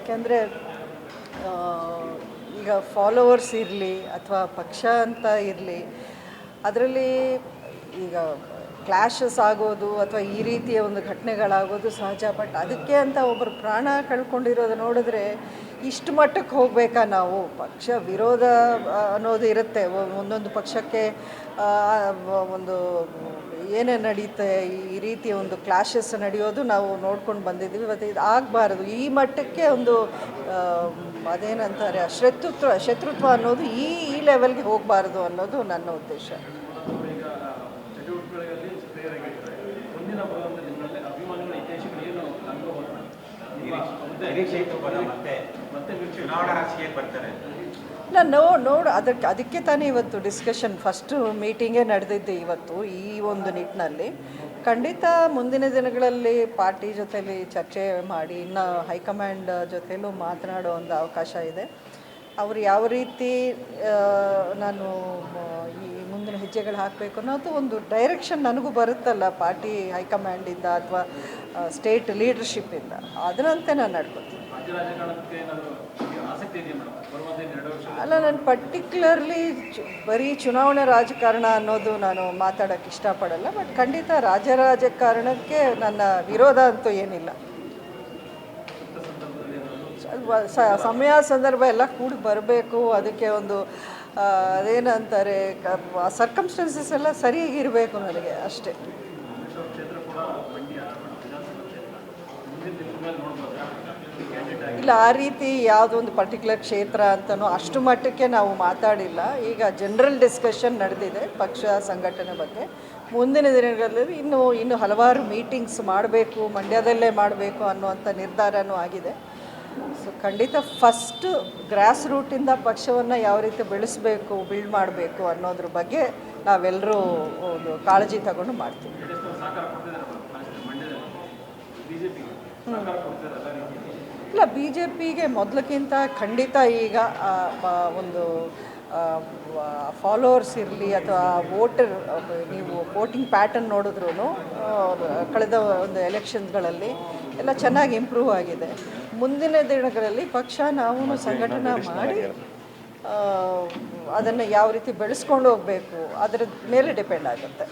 ಯಾಕೆಂದರೆ ಈಗ ಫಾಲೋವರ್ಸ್ ಇರಲಿ ಅಥವಾ ಪಕ್ಷ ಅಂತ ಇರಲಿ, ಅದರಲ್ಲಿ ಈಗ ಕ್ಲ್ಯಾಶಸ್ ಆಗೋದು ಅಥವಾ ಈ ರೀತಿಯ ಒಂದು ಘಟನೆಗಳಾಗೋದು ಸಹಜ. ಬಟ್ ಅದಕ್ಕೆ ಅಂತ ಒಬ್ಬರು ಪ್ರಾಣ ಕಳ್ಕೊಂಡಿರೋದು ನೋಡಿದ್ರೆ ಇಷ್ಟು ಮಟ್ಟಕ್ಕೆ ಹೋಗಬೇಕಾ? ನಾವು ಪಕ್ಷ ವಿರೋಧ ಅನ್ನೋದು ಇರುತ್ತೆ, ಒಂದೊಂದು ಪಕ್ಷಕ್ಕೆ ಒಂದು ಏನೇ ನಡೀತೆ ಈ ರೀತಿಯ ಒಂದು ಕ್ಲಾಶಸ್ ನಡೆಯೋದು ನಾವು ನೋಡ್ಕೊಂಡು ಬಂದಿದ್ದೀವಿ. ಮತ್ತು ಇದು ಆಗಬಾರ್ದು, ಈ ಮಟ್ಟಕ್ಕೆ ಒಂದು ಅದೇನಂತಾರೆ ಶತ್ರುತ್ವ ಅನ್ನೋದು ಈ ಲೆವೆಲ್ಗೆ ಹೋಗಬಾರ್ದು ಅನ್ನೋದು ನನ್ನ ಉದ್ದೇಶ. ಇಲ್ಲ, ನೋಡು ಅದಕ್ಕೆ ತಾನೇ ಇವತ್ತು ಡಿಸ್ಕಷನ್ ಫಸ್ಟು ಮೀಟಿಂಗೇ ನಡೆದಿದ್ದು ಇವತ್ತು. ಈ ಒಂದು ನಿಟ್ಟಿನಲ್ಲಿ ಖಂಡಿತ ಮುಂದಿನ ದಿನಗಳಲ್ಲಿ ಪಾರ್ಟಿ ಜೊತೆಲಿ ಚರ್ಚೆ ಮಾಡಿ ಇನ್ನು ಹೈಕಮಾಂಡ್ ಜೊತೆಲೂ ಮಾತನಾಡೋ ಒಂದು ಅವಕಾಶ ಇದೆ. ಅವರು ಯಾವ ರೀತಿ ನಾನು ಈ ಮುಂದಿನ ಹೆಜ್ಜೆಗಳು ಹಾಕಬೇಕು ಅನ್ನೋದು ಒಂದು ಡೈರೆಕ್ಷನ್ ನನಗೂ ಬರುತ್ತಲ್ಲ ಪಾರ್ಟಿ ಹೈಕಮಾಂಡಿಂದ ಅಥವಾ ಸ್ಟೇಟ್ ಲೀಡರ್ಶಿಪ್ಪಿಂದ, ಅದರಂತೆ ನಾನು ನಡ್ಕೊತೀನಿ. ಅಲ್ಲ, ನಾನು ಪರ್ಟಿಕ್ಯುಲರ್ಲಿ ಬರೀ ಚುನಾವಣಾ ರಾಜಕಾರಣ ಅನ್ನೋದು ನಾನು ಮಾತಾಡೋಕ್ಕೆ ಇಷ್ಟಪಡಲ್ಲ. ಬಟ್ ಖಂಡಿತ ರಾಜಕಾರಣಕ್ಕೆ ನನ್ನ ವಿರೋಧ ಅಂತೂ ಏನಿಲ್ಲ. ಸಮಯ ಸಂದರ್ಭ ಎಲ್ಲ ಕೂಡ ಬರಬೇಕು, ಅದಕ್ಕೆ ಒಂದು ಅದೇನಂತಾರೆ ಸರ್ಕಮ್ಸ್ಟೆನ್ಸಸ್ ಎಲ್ಲ ಸರಿಯಾಗಿರಬೇಕು ನನಗೆ, ಅಷ್ಟೇ. ಇಲ್ಲ, ಆ ರೀತಿ ಯಾವುದೊಂದು ಪರ್ಟಿಕ್ಯುಲರ್ ಕ್ಷೇತ್ರ ಅಂತನೋ ಅಷ್ಟು ಮಟ್ಟಕ್ಕೆ ನಾವು ಮಾತಾಡಿಲ್ಲ. ಈಗ ಜನರಲ್ ಡಿಸ್ಕಷನ್ ನಡೆದಿದೆ ಪಕ್ಷ ಸಂಘಟನೆ ಬಗ್ಗೆ. ಮುಂದಿನ ದಿನಗಳಲ್ಲಿ ಇನ್ನು ಹಲವಾರು ಮೀಟಿಂಗ್ಸ್ ಮಾಡಬೇಕು, ಮಂಡ್ಯದಲ್ಲೇ ಮಾಡಬೇಕು ಅನ್ನುವಂಥ ನಿರ್ಧಾರನೂ ಆಗಿದೆ. ಸೊ ಖಂಡಿತ ಫಸ್ಟು ಗ್ರಾಸ್ ರೂಟಿಂದ ಪಕ್ಷವನ್ನು ಯಾವ ರೀತಿ ಬಿಲ್ಡ್ ಮಾಡಬೇಕು ಅನ್ನೋದ್ರ ಬಗ್ಗೆ ನಾವೆಲ್ಲರೂ ಒಂದು ಕಾಳಜಿ ತಗೊಂಡು ಮಾಡ್ತೀವಿ. ಇಲ್ಲ, BJPಗೆ ಮೊದಲಕ್ಕಿಂತ ಖಂಡಿತ ಈಗ ಒಂದು ಫಾಲೋವರ್ಸ್ ಇರಲಿ ಅಥವಾ ನೀವು ವೋಟಿಂಗ್ ಪ್ಯಾಟರ್ನ್ ನೋಡಿದ್ರೂ ಕಳೆದ ಒಂದು ಎಲೆಕ್ಷನ್ಸ್ಗಳಲ್ಲಿ ಎಲ್ಲ ಚೆನ್ನಾಗಿ ಇಂಪ್ರೂವ್ ಆಗಿದೆ. ಮುಂದಿನ ದಿನಗಳಲ್ಲಿ ಪಕ್ಷ ನಾವು ಸಂಘಟನೆ ಮಾಡಿ ಅದನ್ನು ಯಾವ ರೀತಿ ಬೆಳೆಸ್ಕೊಂಡು ಹೋಗಬೇಕು ಅದರ ಮೇಲೆ ಡಿಪೆಂಡ್ ಆಗುತ್ತೆ.